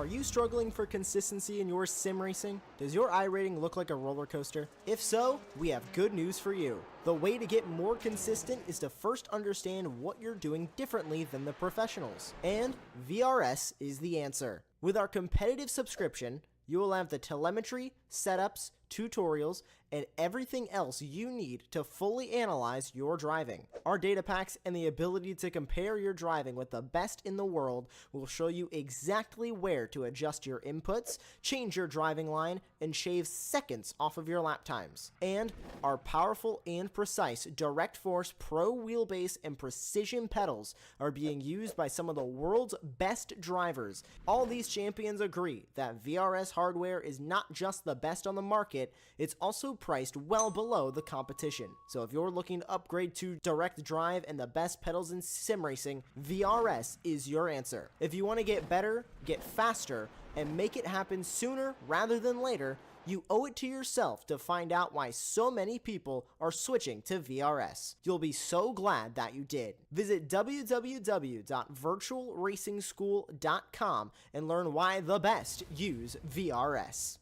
Are you struggling for consistency in your sim racing? Does your iRating look like a roller coaster? If so, we have good news for you. The way to get more consistent is to first understand what you're doing differently than the professionals. And VRS is the answer. With our competitive subscription, you will have the telemetry, setups, tutorials, and everything else you need to fully analyze your driving. Our data packs and the ability to compare your driving with the best in the world will show you exactly where to adjust your inputs, change your driving line, and shave seconds off of your lap times. And our powerful and precise Direct Force Pro wheelbase and precision pedals are being used by some of the world's best drivers. All these champions agree that VRS hardware is not just the best on the market, it's also priced well below the competition. So if you're looking to upgrade to direct drive and the best pedals in sim racing, VRS is your answer. If you want to get better, get faster, and make it happen sooner rather than later, you owe it to yourself to find out why so many people are switching to VRS. You'll be so glad that you did. Visit www.virtualracingschool.com and learn why the best use VRS.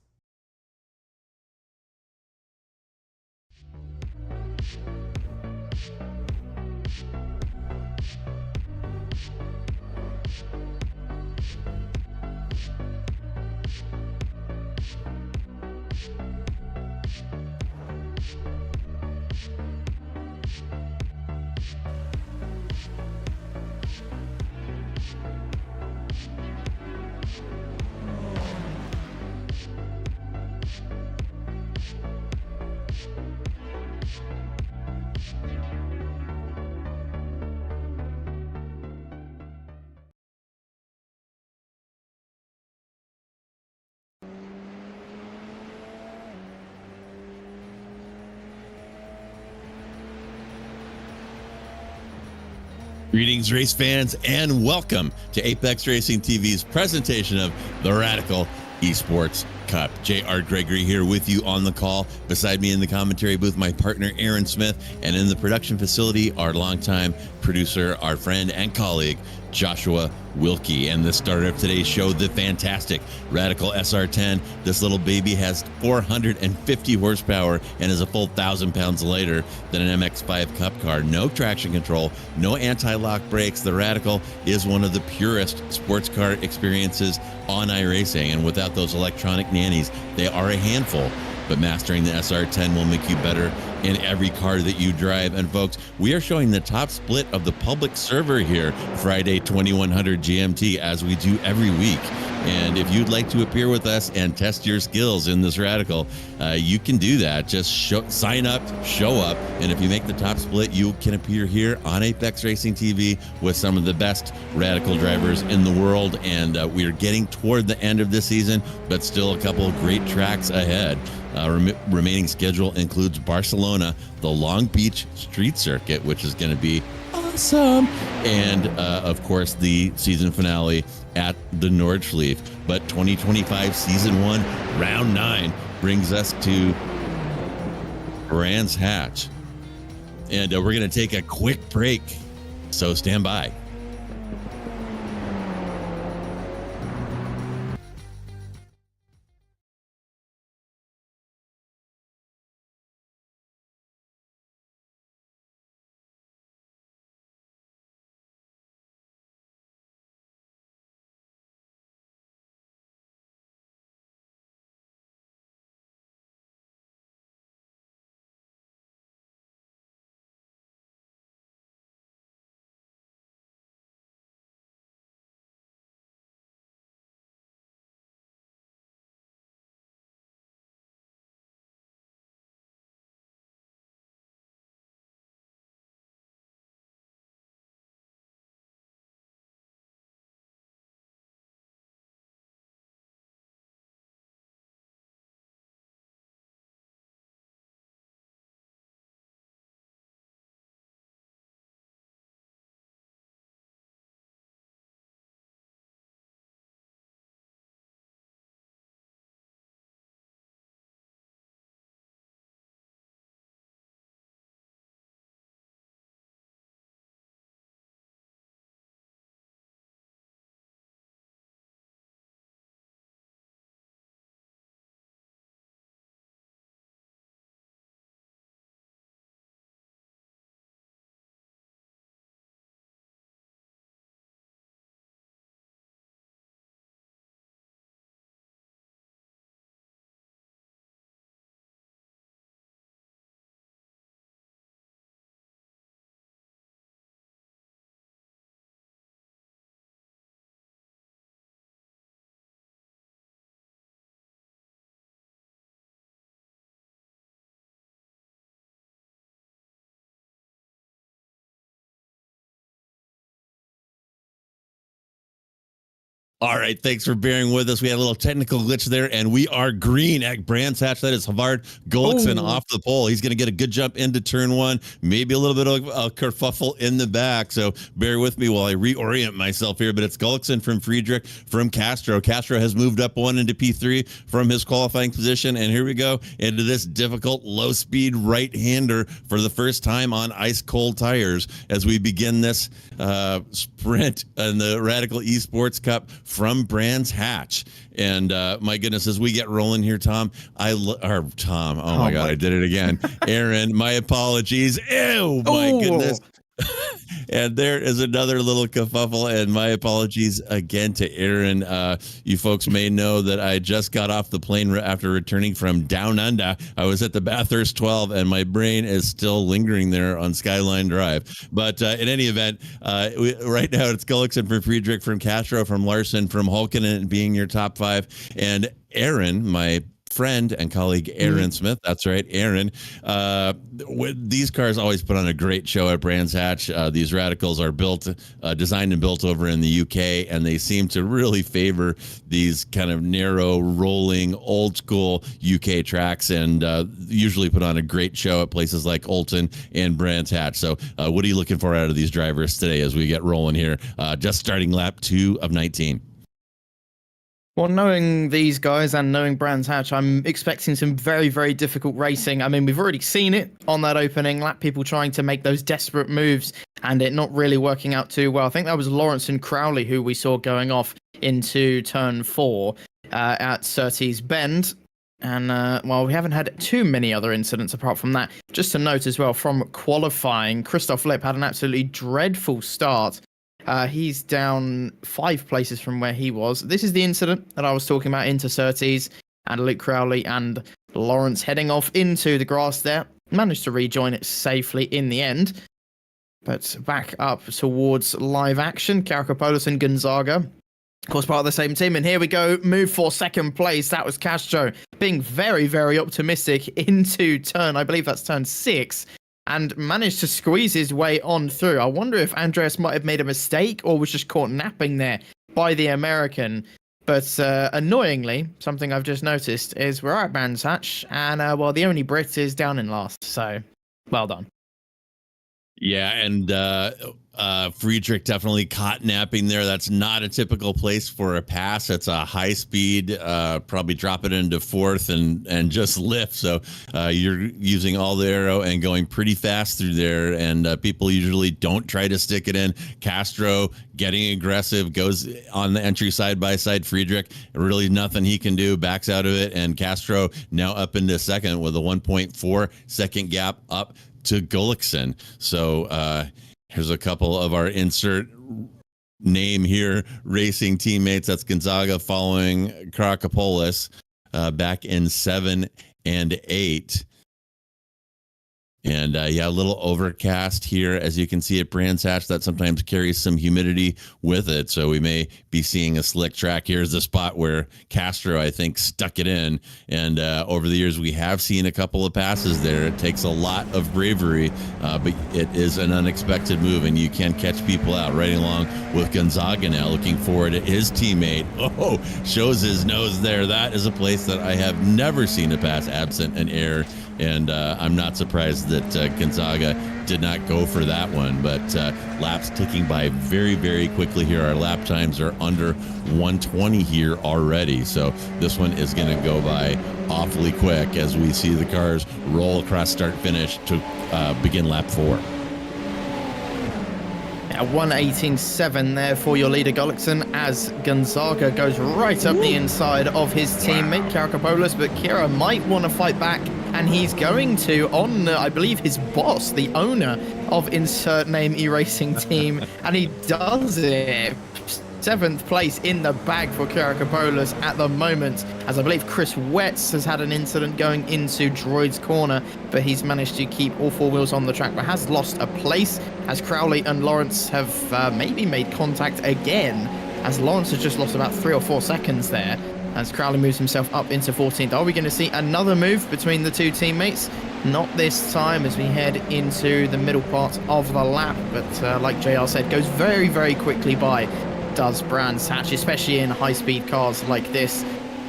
Greetings, race fans, and welcome to Apex Racing TV's presentation of the Radical Esports Cup. J.R. Gregory here with you on the call. Beside me in the commentary booth, my partner, Aaron Smith, and in the production facility, our longtime producer, our friend and colleague, Joshua Wilkie. And the starter of today's show, the fantastic Radical SR10. This little baby has 450 horsepower and is a full 1,000 pounds lighter than an MX-5 Cup car. No traction control, no anti-lock brakes. The Radical is one of the purest sports car experiences on iRacing, and without those electronic nannies, they are a handful. But mastering the SR10 will make you better in every car that you drive. And folks, we are showing the top split of the public server here, Friday 2100 GMT, as we do every week. And if you'd like to appear with us and test your skills in this Radical, you can do that. Just sign up, show up, and if you make the top split, you can appear here on Apex Racing TV with some of the best Radical drivers in the world. And we are getting toward the end of this season, but still a couple of great tracks ahead. Remaining schedule includes Barcelona, the Long Beach Street Circuit, which is going to be awesome, and of course the season finale at the Nordschleife. But 2025 Season 1, Round 9 brings us to Brands Hatch, and we're going to take a quick break, so stand by. All right, thanks for bearing with us. We had a little technical glitch there, and we are green at Brands Hatch. That is Havard Gullikson off the pole. He's going to get a good jump into turn one, maybe a little bit of a kerfuffle in the back. So bear with me while I reorient myself here. But it's Gullikson from Friedrich from Castro. Castro has moved up one into P3 from his qualifying position, and here we go into this difficult low-speed right-hander for the first time on ice-cold tires as we begin this sprint in the Radical Esports Cup from Brands Hatch. And my goodness, as we get rolling here, Tom, Tom, oh my God, I did it again. Aaron, my apologies. Ew, my goodness. And there is another little kerfuffle, and my apologies again to Aaron. You folks may know that I just got off the plane after returning from Down Under. I was at the Bathurst 12, and my brain is still lingering there on Skyline Drive. But in any event, right now it's Gullikson from Friedrich, from Castro, from Larson, from Hulkinen being your top five, and Aaron, my friend and colleague Aaron Smith. That's right, Aaron. These cars always put on a great show at Brands Hatch. These Radicals are designed and built over in the UK, and they seem to really favor these kind of narrow, rolling, old school UK tracks, and usually put on a great show at places like Olton and Brands Hatch. So what are you looking for out of these drivers today as we get rolling here? Just starting lap 2 of 19. Well, knowing these guys and knowing Brands Hatch, I'm expecting some very, very difficult racing. I mean, we've already seen it on that opening lap, people trying to make those desperate moves and it not really working out too well. I think that was Lawrence and Crowley who we saw going off into turn 4 at Surtees Bend. And, well, we haven't had too many other incidents apart from that. Just to note as well, from qualifying, Christoph Lipp had an absolutely dreadful start. He's down 5 places from where he was. This is the incident that I was talking about into Surtees, and Luke Crowley and Lawrence heading off into the grass there. Managed to rejoin it safely in the end. But back up towards live action, Karakopoulos and Gonzaga, of course, part of the same team. And here we go, move for second place. That was Castro being very, very optimistic into turn, I believe that's turn 6. And managed to squeeze his way on through. I wonder if Andreas might have made a mistake or was just caught napping there by the American. But annoyingly, something I've just noticed is we're at Brands Hatch, and well, the only Brit is down in last. So, well done. Yeah, and Friedrich definitely caught napping there. That's not a typical place for a pass. It's a high speed, probably drop it into 4th and just lift. So you're using all the aero and going pretty fast through there. And people usually don't try to stick it in. Castro getting aggressive, goes on the entry side by side. Friedrich, really nothing he can do, backs out of it. And Castro now up into 2nd with a 1.4 second gap up to Gullikson. So here's a couple of our insert name here racing teammates. That's Gonzaga following Karakopoulos back in 7 and 8. And yeah, a little overcast here, as you can see at Brands Hatch. That sometimes carries some humidity with it, so we may be seeing a slick track. Here's the spot where Castro, I think, stuck it in. And over the years, we have seen a couple of passes there. It takes a lot of bravery, but it is an unexpected move, and you can catch people out. Right along with Gonzaga now, looking forward at his teammate. Oh, shows his nose there. That is a place that I have never seen a pass absent an error. And I'm not surprised that Gonzaga did not go for that one. But laps ticking by very, very quickly here. Our lap times are under 120 here already. So this one is going to go by awfully quick as we see the cars roll across start-finish to begin lap 4. 1:18.7 there for your leader Gullikson, as Gonzaga goes right up the inside of his teammate Karakopoulos, but Kira might want to fight back, and he's going to on I believe his boss, the owner of insert name iRacing team, and he does it. 7th place in the bag for Karakopoulos at the moment, as I believe Chris Wetz has had an incident going into Droid's corner, but he's managed to keep all 4 wheels on the track, but has lost a place, as Crowley and Lawrence have maybe made contact again, as Lawrence has just lost about 3 or 4 seconds there, as Crowley moves himself up into 14th. Are we going to see another move between the 2 teammates? Not this time, as we head into the middle part of the lap, but like JR said, goes very, very quickly by. does Brands Hatch, especially in high-speed cars like this.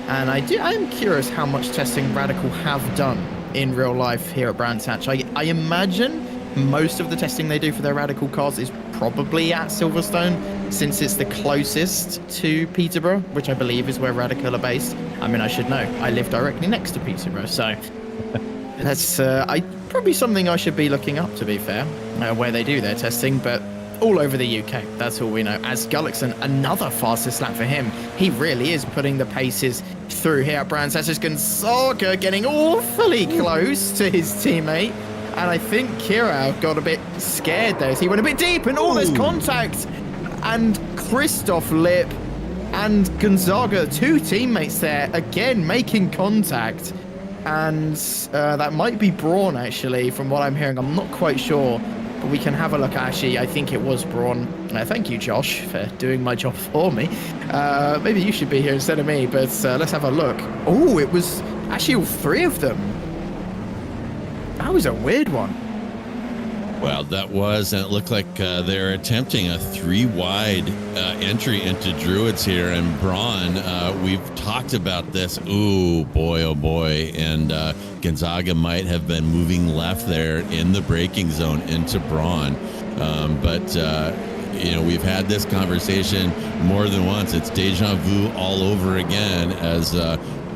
And I am curious how much testing Radical have done in real life here at Brands Hatch. I imagine most of the testing they do for their Radical cars is probably at Silverstone, since it's the closest to Peterborough, which I believe is where Radical are based. I mean, I should know. I live directly next to Peterborough, so that's probably something I should be looking up, to be fair, where they do their testing, but all over the UK, that's all we know. As Gullickson, another fastest lap for him. He really is putting the paces through here at Brands. That's just Gonzaga getting awfully close to his teammate. And I think Kira got a bit scared there as he went a bit deep, and there's contact. And Christoph Lip and Gonzaga, two teammates there, again making contact. And that might be Braun, actually, from what I'm hearing. I'm not quite sure. But we can have a look. Actually, I think it was Braun. Thank you, Josh, for doing my job for me. Maybe you should be here instead of me, but let's have a look. Oh, it was actually all three of them. That was a weird one. Well, that was, and it looked like they're attempting a 3-wide entry into Druids here. And Braun, we've talked about this. Ooh, boy, oh boy. And Gonzaga might have been moving left there in the braking zone into Braun. But we've had this conversation more than once. It's deja vu all over again as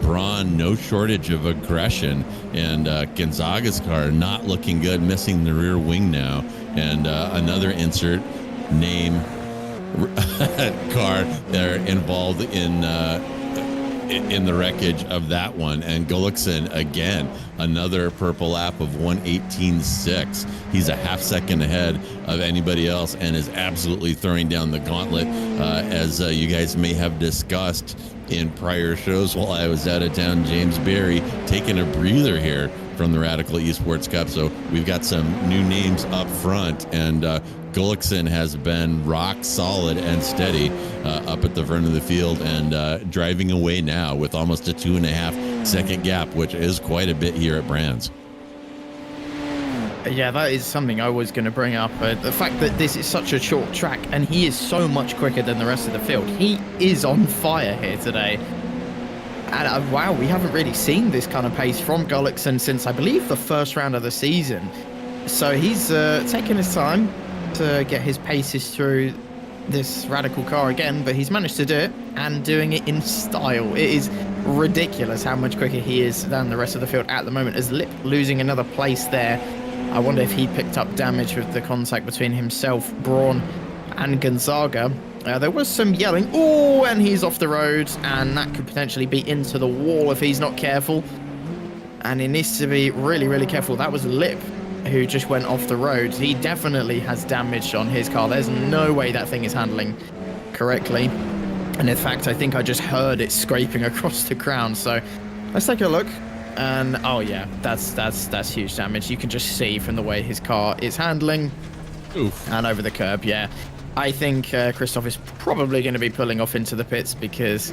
Braun, no shortage of aggression, and Gonzaga's car not looking good, missing the rear wing now, and another insert name car they're involved in the wreckage of that one. And Gullickson again, another purple lap of 1:18.6. He's a half second ahead of anybody else and is absolutely throwing down the gauntlet, as you guys may have discussed in prior shows while I was out of town. James Berry taking a breather here from the Radical Esports Cup. So we've got some new names up front, and Gullickson has been rock solid and steady up at the front of the field, and driving away now with almost a 2.5 second gap, which is quite a bit here at Brands. Yeah, that is something I was going to bring up. The fact that this is such a short track and he is so much quicker than the rest of the field. He is on fire here today. And wow, we haven't really seen this kind of pace from Gullickson since, I believe, the first round of the season. So he's taking his time to get his paces through this Radical car again, but he's managed to do it, and doing it in style. It is ridiculous how much quicker he is than the rest of the field at the moment, as Lip losing another place there. I wonder if he picked up damage with the contact between himself, Braun, and Gonzaga. There was some yelling. Oh, and he's off the road, and that could potentially be into the wall if he's not careful. And he needs to be really, really careful. That was Lip who just went off the road. He definitely has damage on his car. There's no way that thing is handling correctly. And in fact, I think I just heard it scraping across the ground. So let's take a look. And oh yeah, that's huge damage. You can just see from the way his car is handling. Oof. And over the curb. Yeah, I think Christoph is probably going to be pulling off into the pits because,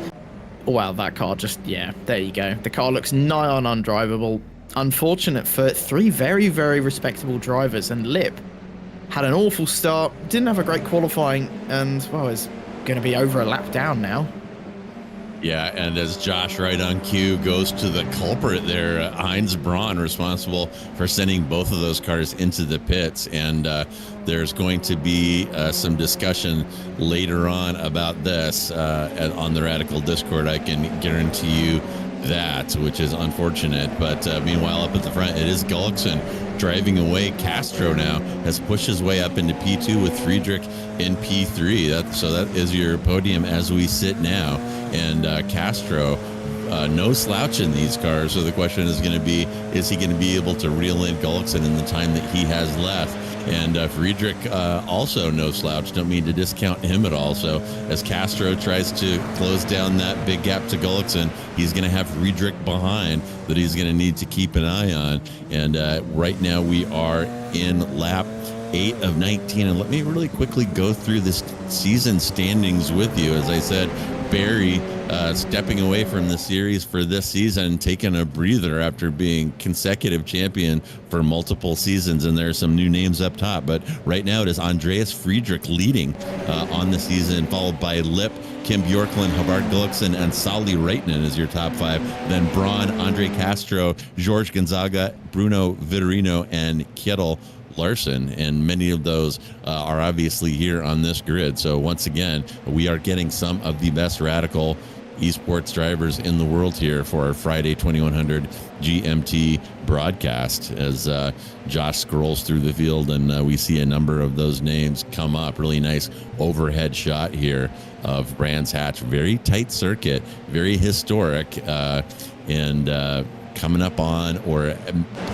well, that car just, yeah, there you go. The car looks nigh on undrivable. Unfortunate for three very, very respectable drivers. And Lip had an awful start, didn't have a great qualifying, and well, is going to be over a lap down now. Yeah, and as Josh right on cue goes to the culprit there, Heinz Braun, responsible for sending both of those cars into the pits. And there's going to be some discussion later on about this on the Radical Discord. I can guarantee you that, which is unfortunate. But meanwhile, up at the front, it is Gullickson driving away. Castro now has pushed his way up into P2 with Friedrich in P3. So that is your podium as we sit now. And Castro, no slouch in these cars. So the question is going to be, is he going to be able to reel in Gullickson in the time that he has left? And Friedrich, also no slouch. Don't mean to discount him at all. So as Castro tries to close down that big gap to Gullickson, he's going to have Friedrich behind that he's going to need to keep an eye on. And right now we are in lap 8 of 19. And let me really quickly go through this season standings with you. As I said, Barry stepping away from the series for this season, taking a breather after being consecutive champion for multiple seasons. And there are some new names up top, but right now it is Andreas Friedrich leading on the season, followed by Lip, Kim Bjorklund, Havard Gulliksen, and Sally Reitnen is your top 5. Then Braun, Andre Castro, George Gonzaga, Bruno Vitorino, and Kjetil Larson, and many of those are obviously here on this grid. So once again, we are getting some of the best Radical esports drivers in the world here for our Friday 2100 GMT broadcast as Josh scrolls through the field, and we see a number of those names come up. Really nice overhead shot here of Brands Hatch. Very tight circuit, very historic, and coming up on, or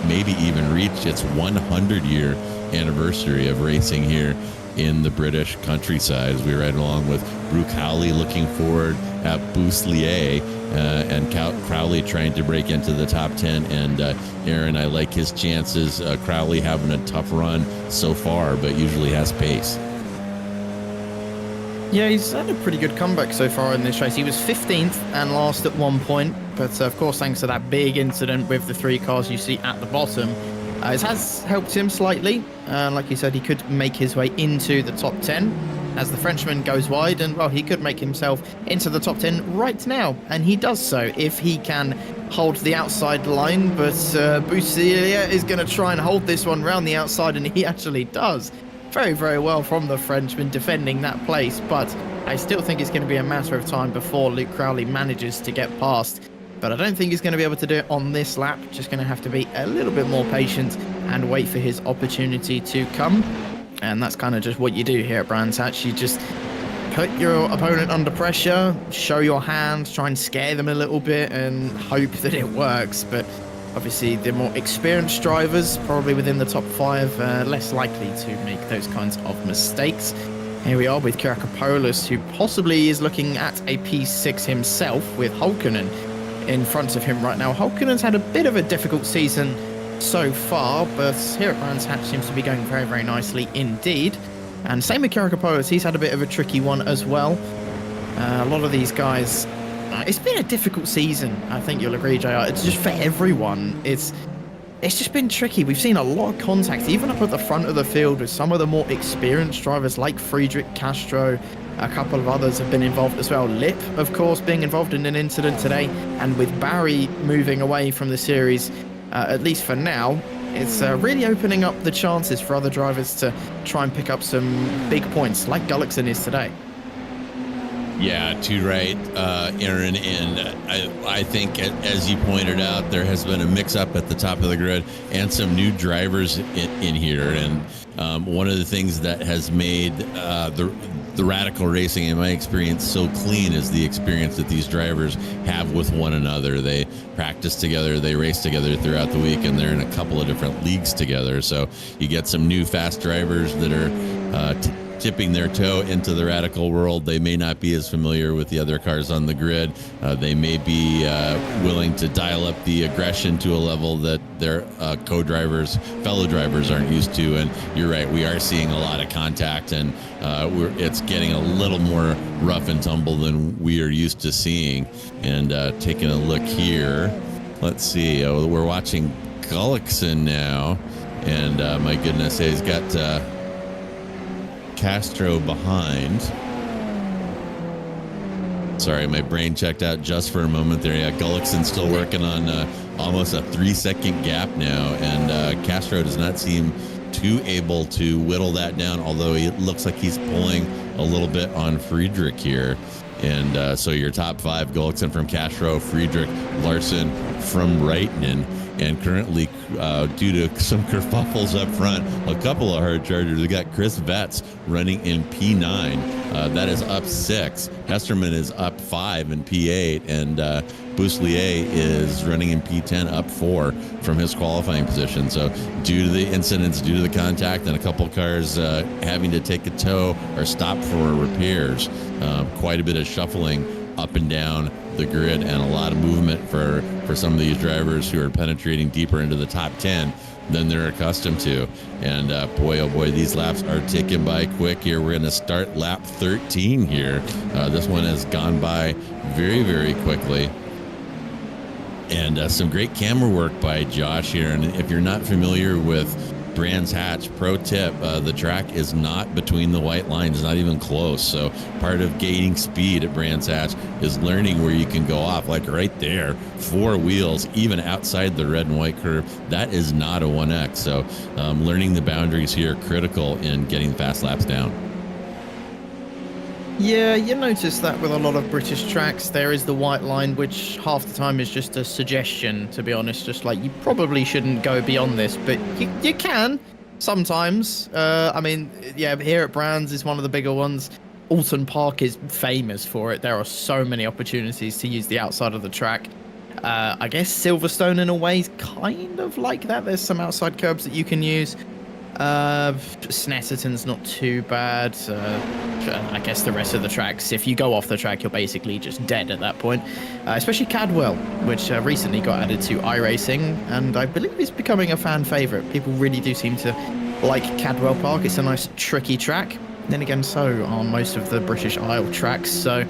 maybe even reached its 100-year anniversary of racing here in the British countryside, as we ride along with Brooke Howley looking forward at Bouslier, and Crowley trying to break into the top 10. And Aaron, I like his chances. Crowley having a tough run so far, but usually has pace. Yeah, he's had a pretty good comeback so far in this race. He was 15th and last at one point, but of course, thanks to that big incident with the 3 cars you see at the bottom, it has helped him slightly. Like you said, he could make his way into the top 10 as the Frenchman goes wide, and well, he could make himself into the top 10 right now, and he does so if he can hold the outside line. But Bouslier is going to try and hold this one round the outside, and he actually does. Very, very well from the Frenchman defending that place, but I still think it's going to be a matter of time before Luke Crowley manages to get past. But I don't think he's going to be able to do it on this lap. Just going to have to be a little bit more patient and wait for his opportunity to come. And that's kind of just what you do here at Brands Hatch. You just put your opponent under pressure, show your hand, try and scare them a little bit and hope that it works. But obviously, the more experienced drivers, probably within the top 5, less likely to make those kinds of mistakes. Here we are with Kyriakopoulos, who possibly is looking at a P6 himself, with Hulkonen in front of him right now. Hulkonen's had a bit of a difficult season so far, but here at Brands Hatch seems to be going very, very nicely indeed. And same with Kyriakopoulos, he's had a bit of a tricky one as well. A lot of these guys... it's been a difficult season, I think you'll agree, JR. It's just for everyone. It's just been tricky. We've seen a lot of contact, even up at the front of the field, with some of the more experienced drivers like Friedrich, Castro. A couple of others have been involved as well. Lip, of course, being involved in an incident today. And with Barry moving away from the series, at least for now, it's really opening up the chances for other drivers to try and pick up some big points, like Gulliksen is today. Yeah, too right, Aaron. And I think, as you pointed out, there has been a mix-up at the top of the grid and some new drivers in here. And one of the things that has made the Radical racing, in my experience, so clean is the experience that these drivers have with one another. They practice together, they race together throughout the week, and they're in a couple of different leagues together. So you get some new fast drivers that are tipping their toe into the Radical world. They may not be as familiar with the other cars on the grid. They may be willing to dial up the aggression to a level that their co-drivers, fellow drivers aren't used to. And you're right, we are seeing a lot of contact, and it's getting a little more rough and tumble than we are used to seeing. And taking a look here, let's see, we're watching Gulliksen now, and my goodness, he's got Castro behind. Sorry, my brain checked out just for a moment there. Yeah, Gulliksen still working on almost a 3-second gap now, and Castro does not seem too able to whittle that down, although it looks like he's pulling a little bit on Friedrich here. And so your top 5, Gulliksen from Castro, Friedrich, Larson from Reitnen. And currently, due to some kerfuffles up front, a couple of hard chargers, we got Chris Vetz running in P9. That is up 6. Hesterman is up 5 in P8. And Bouslier is running in P10, up 4 from his qualifying position. So due to the incidents, due to the contact, and a couple cars having to take a tow or stop for repairs, quite a bit of shuffling up and down the grid, and a lot of movement for some of these drivers who are penetrating deeper into the top 10. than they're accustomed to. And boy, oh boy, these laps are ticking by quick here. We're going to start lap 13 here. This one has gone by very, very quickly. And some great camera work by Josh here. And if you're not familiar with Brands Hatch, pro tip, the track is not between the white lines, not even close. So part of gaining speed at Brands Hatch is learning where you can go off, like right there, 4 wheels, even outside the red and white curve. That is not a 1X. So learning the boundaries here, critical in getting fast laps down. Yeah, you notice that with a lot of British tracks, there is the white line, which half the time is just a suggestion, to be honest. Just like, you probably shouldn't go beyond this, but you can sometimes. I mean, yeah, here at Brands is one of the bigger ones. Alton Park is famous for it. There are so many opportunities to use the outside of the track. I guess Silverstone in a way is kind of like that. There's some outside curbs that you can use. Snetterton's not too bad. I guess the rest of the tracks, if you go off the track, you're basically just dead at that point. Especially Cadwell, which recently got added to iRacing, and I believe it's becoming a fan favourite. People really do seem to like Cadwell Park. It's a nice, tricky track. Then again, so are most of the British Isle tracks, so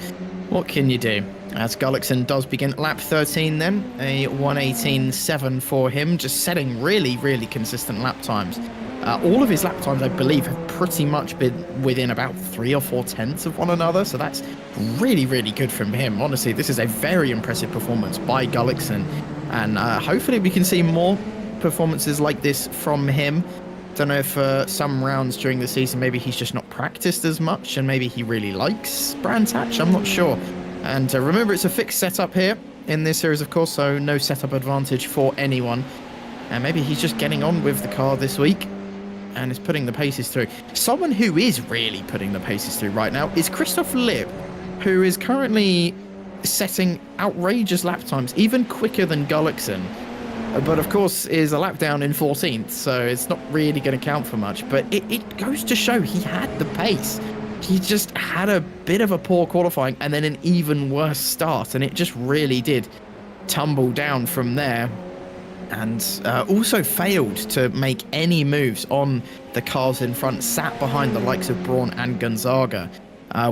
what can you do? As Gullickson does begin lap 13 then, a 1:18.7 for him, just setting really, really consistent lap times. All of his lap times, I believe, have pretty much been within about 3 or 4 tenths of one another, so that's really, really good from him. Honestly, this is a very impressive performance by Gullickson, and hopefully we can see more performances like this from him. Don't know if some rounds during the season, maybe he's just not practiced as much, and maybe he really likes Brands Hatch, I'm not sure. And remember, it's a fixed setup here in this series, of course, so no setup advantage for anyone. And maybe he's just getting on with the car this week and is putting the paces through. Someone who is really putting the paces through right now is Christoph Lipp, who is currently setting outrageous lap times, even quicker than Gullickson. But of course is a lap down in 14th, so it's not really going to count for much. But it goes to show he had the pace. He just had a bit of a poor qualifying and then an even worse start, and it just really did tumble down from there. And also failed to make any moves on the cars in front, sat behind the likes of Braun and Gonzaga,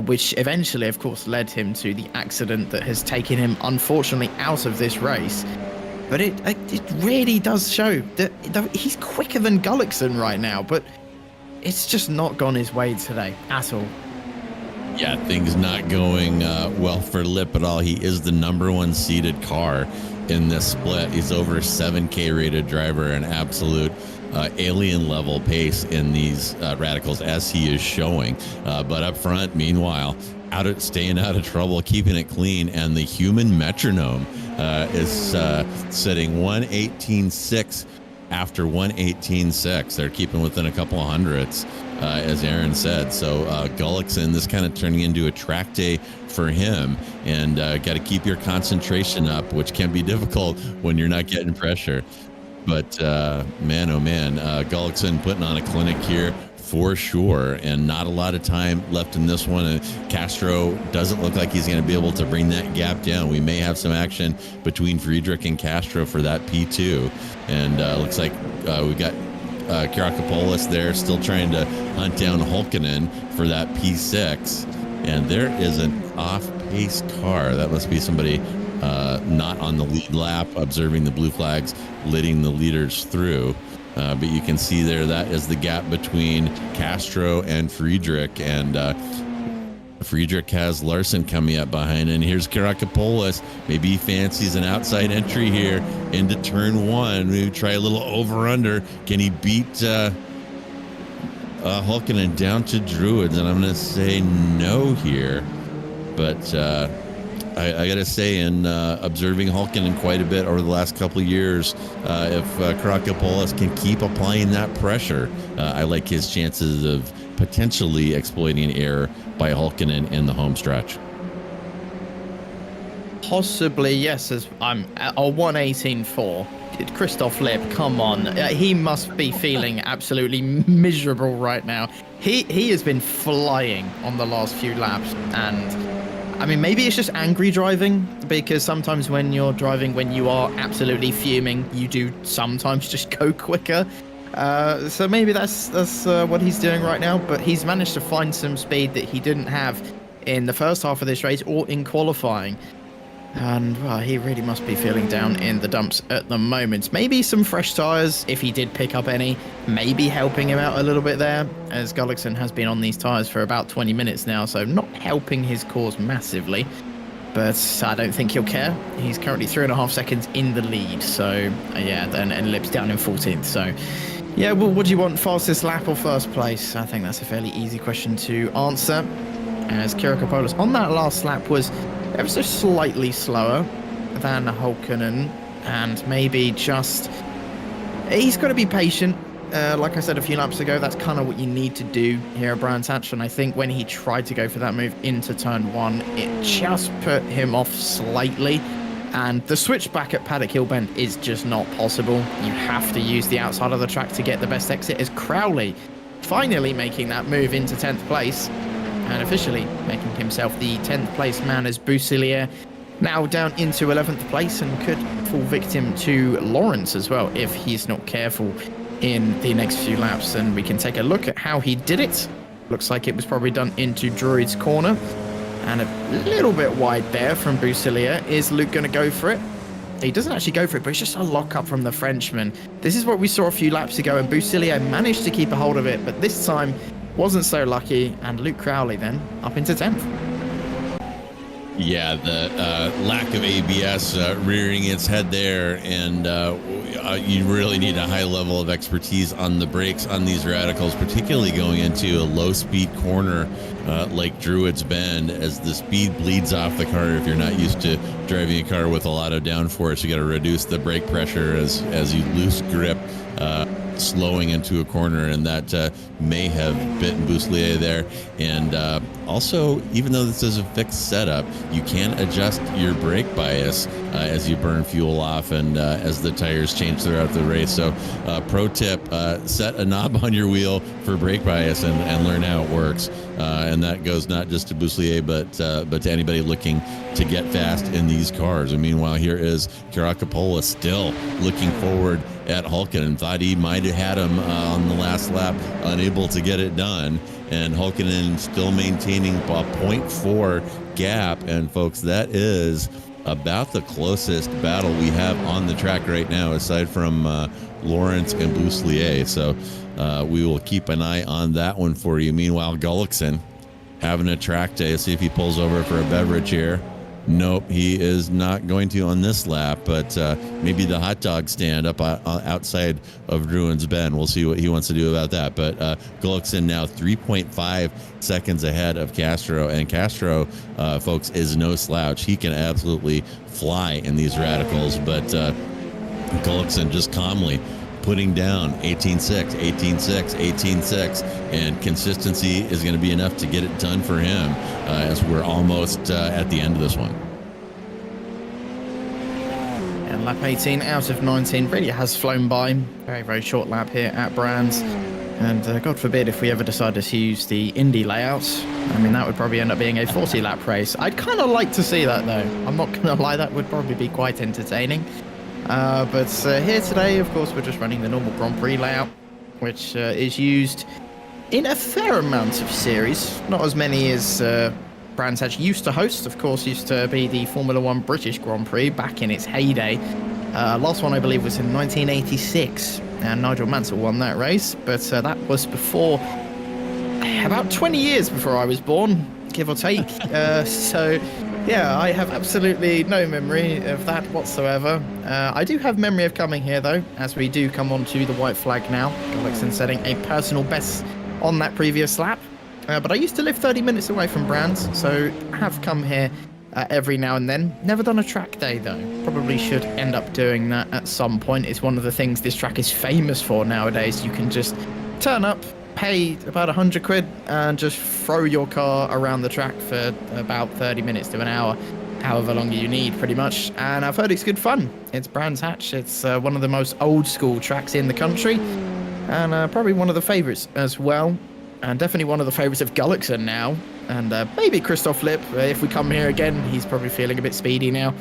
which eventually, of course, led him to the accident that has taken him, unfortunately, out of this race. But it really does show that he's quicker than Gullickson right now, but it's just not gone his way today at all. Yeah, things not going well for Lipp at all. He is the #1 seeded car in this split. He's over 7K rated driver, an absolute alien level pace in these radicals, as he is showing. But up front, meanwhile, staying out of trouble, keeping it clean, and the human metronome is sitting 1:18.6 after 1:18.6. They're keeping within a couple of hundredths, as Aaron said. So Gullickson, this kind of turning into a track day for him, and got to keep your concentration up, which can be difficult when you're not getting pressure. But man, oh man, Gullickson putting on a clinic here for sure, and not a lot of time left in this one. Castro doesn't look like he's going to be able to bring that gap down. We may have some action between Friedrich and Castro for that P2, and looks like we got Kirakopoulos there still trying to hunt down Hulkinen for that P6, and there is an off-pace car. That must be somebody not on the lead lap, observing the blue flags, letting the leaders through. But you can see there, that is the gap between Castro and Friedrich, and Friedrich has Larson coming up behind, and here's Kirakopoulos. Maybe he fancies an outside entry here into turn 1. Maybe try a little over-under. Can he beat Hulkinen down to Druids? And I'm going to say no here. But I got to say, in observing Hulkinen quite a bit over the last couple of years, if Kirakopoulos can keep applying that pressure, I like his chances of potentially exploiting an error by Hulkinen in the home stretch. Possibly, yes, as I'm a 1:18.4. Christoph Lipp, come on. He must be feeling absolutely miserable right now. He has been flying on the last few laps, and I mean, maybe it's just angry driving, because sometimes when you're driving, when you are absolutely fuming, you do sometimes just go quicker. So maybe that's what he's doing right now, but he's managed to find some speed that he didn't have in the first half of this race or in qualifying. And, well, he really must be feeling down in the dumps at the moment. Maybe some fresh tyres, if he did pick up any, maybe helping him out a little bit there, as Gullickson has been on these tyres for about 20 minutes now, so not helping his cause massively. But I don't think he'll care. He's currently 3.5 seconds in the lead, so, yeah, and Lip's down in 14th, so... Yeah, well, what do you want, fastest lap or first place? I think that's a fairly easy question to answer, as Kyrokopoulos on that last lap was ever so slightly slower than Holkonen, and maybe just... He's got to be patient. Like I said a few laps ago, that's kind of what you need to do here at Brands Hatch, and I think when he tried to go for that move into turn 1, it just put him off slightly, and the switch back at Paddock Hill Bend is just not possible. You have to use the outside of the track to get the best exit, as Crowley finally making that move into 10th place, and officially making himself the 10th place man, as Boussilier now down into 11th place and could fall victim to Lawrence as well if he's not careful in the next few laps. And we can take a look at how he did it. Looks like it was probably done into Druid's corner, and a little bit wide there from Boussilier. Is Luke going to go for it? He doesn't actually go for it, but it's just a lock up from the Frenchman. This is what we saw a few laps ago, and Boussilier managed to keep a hold of it, but this time wasn't so lucky, and Luke Crowley then up into 10th. Yeah, the lack of ABS rearing its head there, and you really need a high level of expertise on the brakes on these radicals, particularly going into a low-speed corner like Druid's Bend, as the speed bleeds off the car. If you're not used to driving a car with a lot of downforce, you got to reduce the brake pressure as you lose grip, slowing into a corner, and that may have bitten Boussilier there. And also, even though this is a fixed setup, you can adjust your brake bias as you burn fuel off and as the tires change throughout the race. So pro tip, set a knob on your wheel for brake bias and learn how it works. And that goes not just to Boussilier, but to anybody looking to get fast in these cars. And meanwhile, here is Kyrokopoulos still looking forward at Holkonen. Thought he might have had him on the last lap, unable to get it done. And Holkonen still maintaining a 0.4 gap. And folks, that is about the closest battle we have on the track right now, aside from Lawrence and Boussilier. So we will keep an eye on that one for you. Meanwhile, Gullickson having a track day. See if he pulls over for a beverage here. Nope, he is not going to on this lap, but maybe the hot dog stand up outside of Druid's Bend. We'll see what he wants to do about that. But Gullickson now 3.5 seconds ahead of Castro, and Castro, folks, is no slouch. He can absolutely fly in these radicals, but Gullickson just calmly putting down 18.6, 18.6, 18.6, and consistency is going to be enough to get it done for him as we're almost at the end of this one. And lap 18 out of 19 really has flown by. Very, very short lap here at Brands. And God forbid if we ever decided to use the Indy layout. I mean, that would probably end up being a 40-lap race. I'd kind of like to see that, though. I'm not going to lie, that would probably be quite entertaining. But here today, of course, we're just running the normal Grand Prix layout, which is used in a fair amount of series. Not as many as Brands Hatch used to host. Of course, used to be the Formula One British Grand Prix back in its heyday. Last one, I believe, was in 1986, and Nigel Mansell won that race. But that was before, about 20 years before I was born, give or take. So... yeah, I have absolutely no memory of that whatsoever. I do have memory of coming here, though, as we do come onto the white flag now. Gullickson setting a personal best on that previous lap. But I used to live 30 minutes away from Brands, so I have come here every now and then. Never done a track day, though. Probably should end up doing that at some point. It's one of the things this track is famous for nowadays. You can just turn up, pay about 100 quid and just throw your car around the track for about 30 minutes to an hour, however long you need, pretty much. And I've heard it's good fun. It's Brands Hatch. It's one of the most old school tracks in the country, and probably one of the favourites as well, and definitely one of the favourites of Gullickson now. and maybe Christoph Lipp. If we come here again, he's probably feeling a bit speedy now.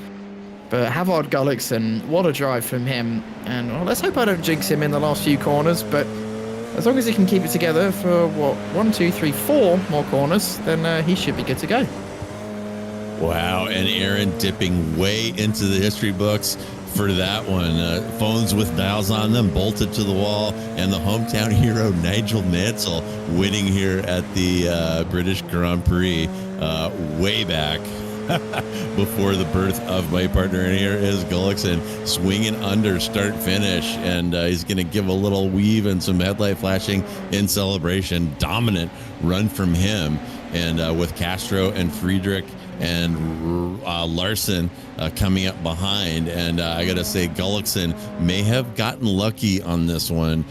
But Havard Gullikson, what a drive from him. And well, let's hope I don't jinx him in the last few corners, but as long as he can keep it together for, 1, 2, 3, 4 more corners, then he should be good to go. Wow, and Aaron dipping way into the history books for that one. Phones with dials on them bolted to the wall, and the hometown hero Nigel Mansell winning here at the British Grand Prix way back before the birth of my partner. And here is Gullikson swinging under start finish, and he's going to give a little weave and some headlight flashing in celebration. Dominant run from him, and with Castro and Friedrich and Larson coming up behind. And I gotta say, Gullikson may have gotten lucky on this one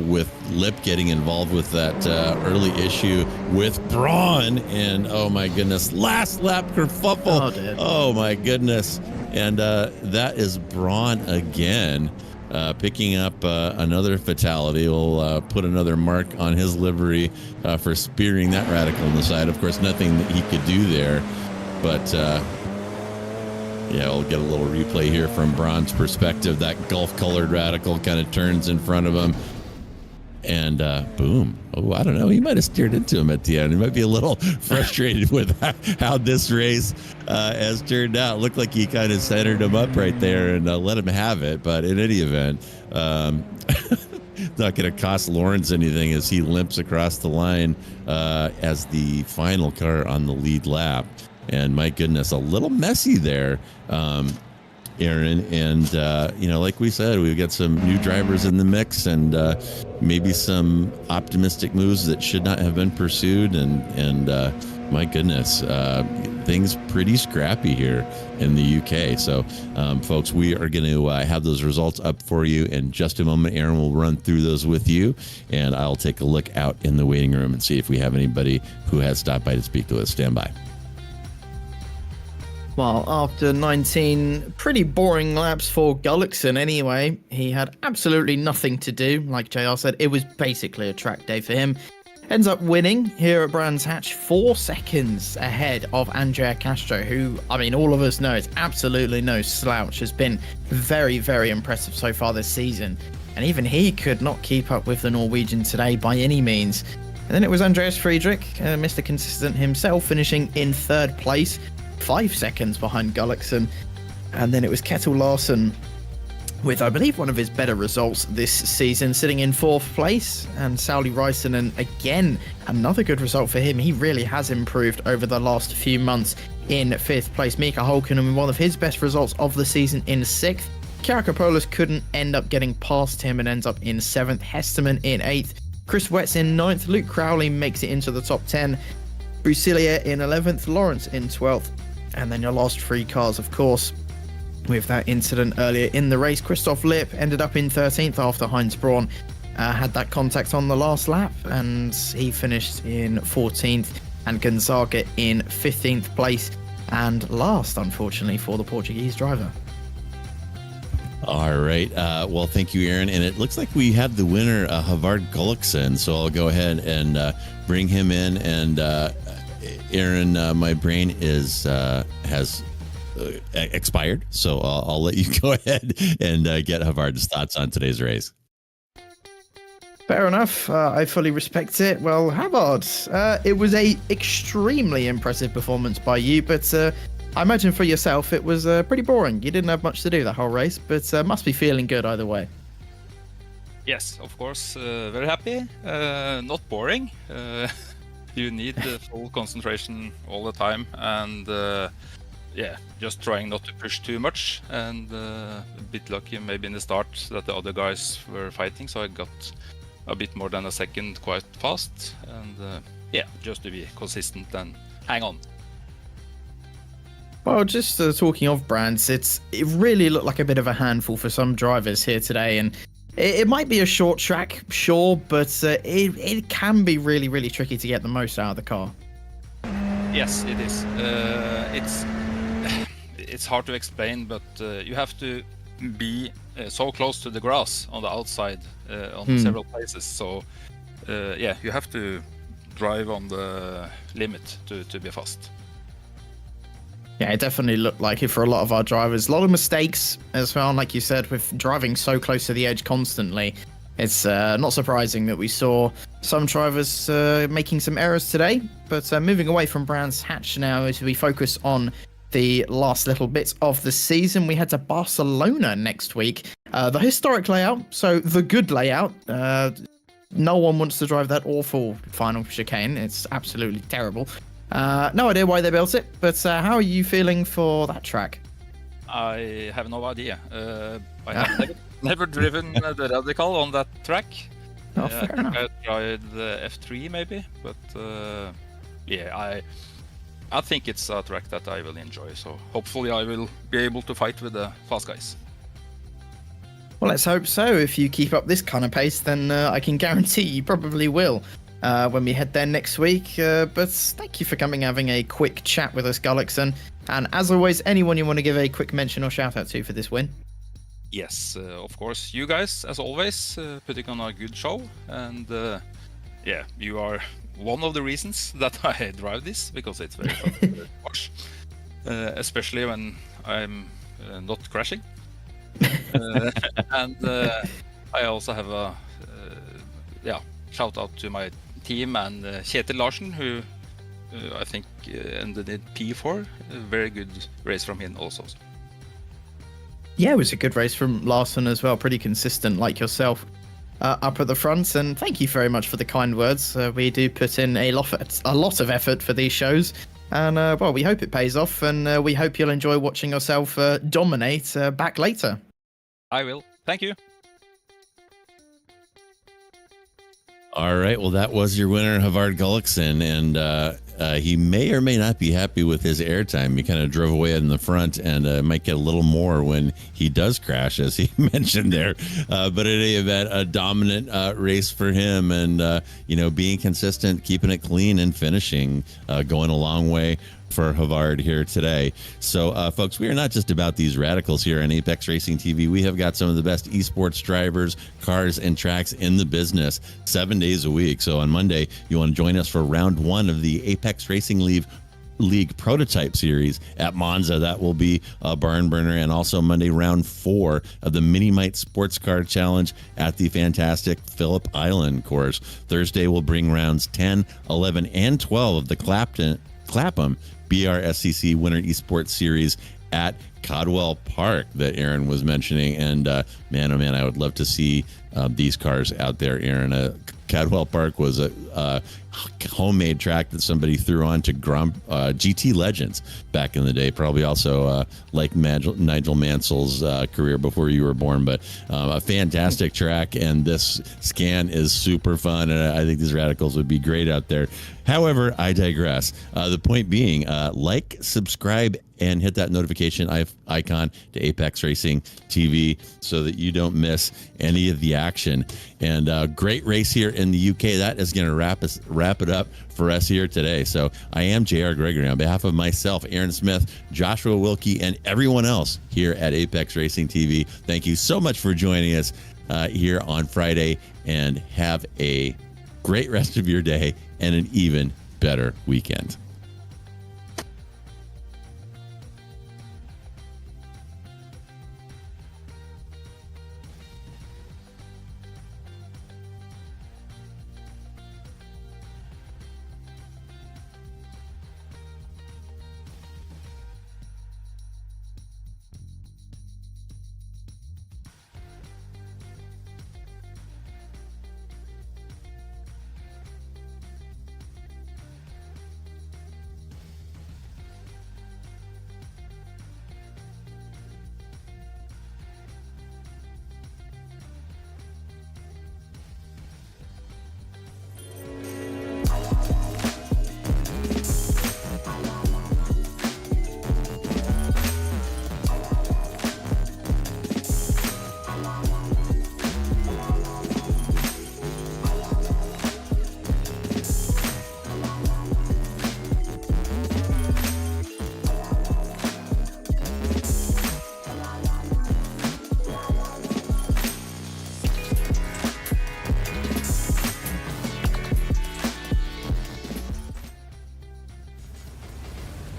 with Lip getting involved with that early issue with Braun. And oh my goodness, last lap kerfuffle. Oh my goodness. And that is Braun again, picking up another fatality. Will put another mark on his livery for spearing that radical on the side. Of course, nothing that he could do there. But, yeah, we'll get a little replay here from Braun's perspective. That Gulf-colored radical kind of turns in front of him. And, boom. Oh, I don't know. He might have steered into him at the end. He might be a little frustrated with how this race has turned out. Looked like he kind of centered him up right there and let him have it. But in any event, not going to cost Lawrence anything as he limps across the line as the final car on the lead lap. And my goodness, a little messy there, Aaron. And, like we said, we've got some new drivers in the mix, and maybe some optimistic moves that should not have been pursued. And my goodness, things pretty scrappy here in the UK. So, folks, we are going to have those results up for you in just a moment. Aaron will run through those with you, and I'll take a look out in the waiting room and see if we have anybody who has stopped by to speak to us. Stand by. Well, after 19 pretty boring laps for Gullikson anyway, he had absolutely nothing to do. Like JR said, it was basically a track day for him. Ends up winning here at Brands Hatch, 4 seconds ahead of Andrea Castro, who, I mean, all of us know is absolutely no slouch, has been very, very impressive so far this season. And even he could not keep up with the Norwegian today by any means. And then it was Andreas Friedrich, Mr. Consistent himself, finishing in 3rd place. 5 seconds behind Gullikson. And then it was Kettle Larsen with, I believe, one of his better results this season, sitting in 4th place. And Sauli Räisänen, again, another good result for him. He really has improved over the last few months in 5th place. Mika Holkinen, one of his best results of the season, in 6th. Kirakopoulos couldn't end up getting past him and ends up in 7th. Hesterman in 8th. Chris Wetz in 9th. Luke Crowley makes it into the top 10. Brucilia in 11th. Lawrence in 12th. And then your last 3 cars, of course, with that incident earlier in the race. Christoph Lipp ended up in 13th after Heinz Braun had that contact on the last lap, and he finished in 14th. And Gonzaga in 15th place, and last, unfortunately, for the Portuguese driver. All right. Well, thank you, Aaron. And it looks like we have the winner, Havard Gullikson. So I'll go ahead and bring him in. And Aaron, my brain has expired, so I'll let you go ahead and get Havard's thoughts on today's race. Fair enough. I fully respect it. Well, Havard, it was a extremely impressive performance by you, but I imagine for yourself it was pretty boring. You didn't have much to do the whole race, but must be feeling good either way. Yes, of course. Very happy. Not boring. You need the full concentration all the time, and just trying not to push too much, and a bit lucky maybe in the start that the other guys were fighting, so I got a bit more than a second quite fast, and just to be consistent and hang on. Well, just talking of brands, it really looked like a bit of a handful for some drivers here today, and it might be a short track, sure, but it can be really, really tricky to get the most out of the car. Yes, it is. It's hard to explain, but you have to be so close to the grass on the outside on several places. So, you have to drive on the limit to be fast. Yeah, it definitely looked like it for a lot of our drivers. A lot of mistakes as well, like you said, with driving so close to the edge constantly. It's not surprising that we saw some drivers making some errors today. But moving away from Brands Hatch now as we focus on the last little bits of the season, we head to Barcelona next week. The historic layout, so the good layout. No one wants to drive that awful final chicane. It's absolutely terrible. No idea why they built it, but how are you feeling for that track? I have no idea. I have never driven the Radical on that track. Oh, fair enough. I tried the F3 maybe, but yeah, I think it's a track that I will enjoy. So hopefully I will be able to fight with the fast guys. Well, let's hope so. If you keep up this kind of pace, then I can guarantee you probably will when we head there next week. But thank you for coming, having a quick chat with us, Gullickson. And as always, anyone you want to give a quick mention or shout out to for this win? Yes, of course. You guys, as always, putting on a good show. And yeah, you are one of the reasons that I drive this, because it's very fun to watch. Especially when I'm not crashing. And I also have a shout out to my team and Kjetil Larsen, who I think ended in P4. A very good race from him also. Yeah, it was a good race from Larson as well. Pretty consistent, like yourself, up at the front. And thank you very much for the kind words. We do put in a lot of effort for these shows. And, well, we hope it pays off. And we hope you'll enjoy watching yourself dominate back later. I will. Thank you. All right. Well, that was your winner, Havard Gullickson, and he may or may not be happy with his airtime. He kind of drove away in the front and might get a little more when he does crash, as he mentioned there. But in any event, a dominant race for him, and being consistent, keeping it clean, and finishing, going a long way for Havard here today. So folks, we are not just about these radicals here on Apex Racing TV. We have got some of the best esports drivers, cars, and tracks in the business 7 days a week. So on Monday, you want to join us for round 1 of the Apex Racing League prototype series at Monza. That will be a barn burner. And also Monday, round 4 of the Mini-Mite Sports Car Challenge at the fantastic Phillip Island course. Thursday will bring rounds 10, 11, and 12 of the Clapham BRSCC Winter Esports Series at Codwell Park that Aaron was mentioning. And man, oh man, I would love to see these cars out there, Aaron. Cadwell Park was a homemade track that somebody threw on to GT Legends back in the day. Probably also like Nigel Mansell's career before you were born, but a fantastic track. And this scan is super fun, and I think these radicals would be great out there. However, I digress. The point being, like, subscribe, and hit that notification icon to Apex Racing TV so that you don't miss any of the action. And great race here in the UK. That is going to wrap it up for us here today. So I am JR Gregory. On behalf of myself, Aaron Smith, Joshua Wilkie, and everyone else here at Apex Racing TV, thank you so much for joining us here on Friday, and have a great rest of your day and an even better weekend.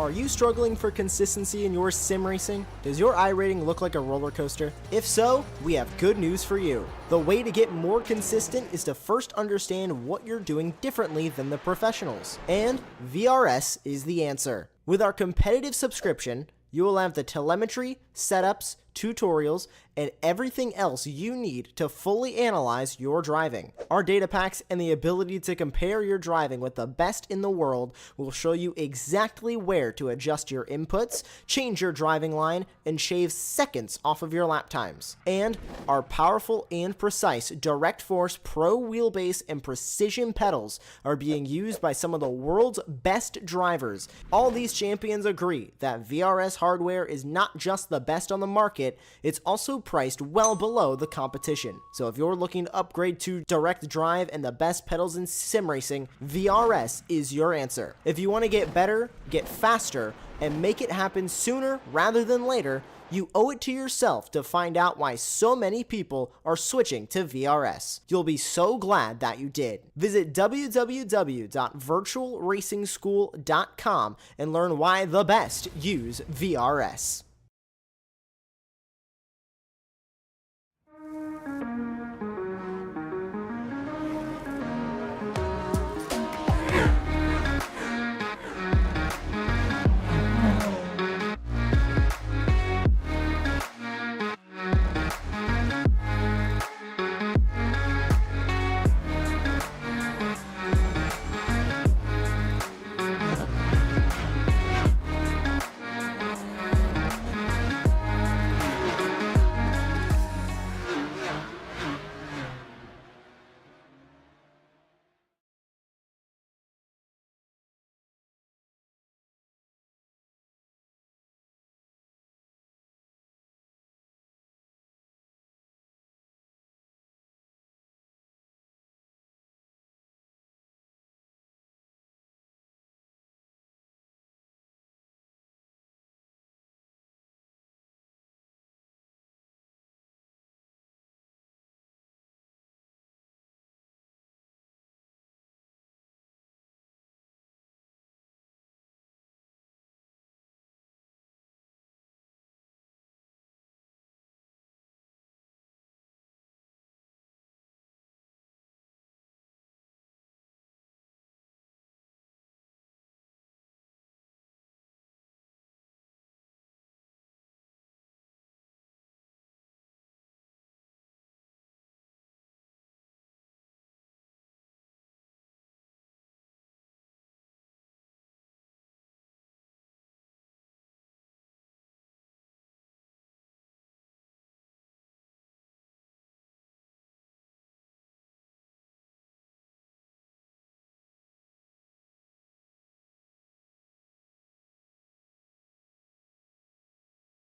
Are you struggling for consistency in your sim racing? Does your iRating look like a roller coaster? If so, we have good news for you. The way to get more consistent is to first understand what you're doing differently than the professionals. And VRS is the answer. With our competitive subscription, you will have the telemetry, setups, tutorials, and everything else you need to fully analyze your driving. Our data packs and the ability to compare your driving with the best in the world will show you exactly where to adjust your inputs, change your driving line, and shave seconds off of your lap times. And our powerful and precise Direct Force Pro wheelbase and precision pedals are being used by some of the world's best drivers. All these champions agree that VRS hardware is not just the best on the market, it's also priced well below the competition. So if you're looking to upgrade to direct drive and the best pedals in sim racing, VRS is your answer. If you want to get better, get faster, and make it happen sooner rather than later, you owe it to yourself to find out why so many people are switching to VRS. You'll be so glad that you did. Visit www.virtualracingschool.com and learn why the best use VRS.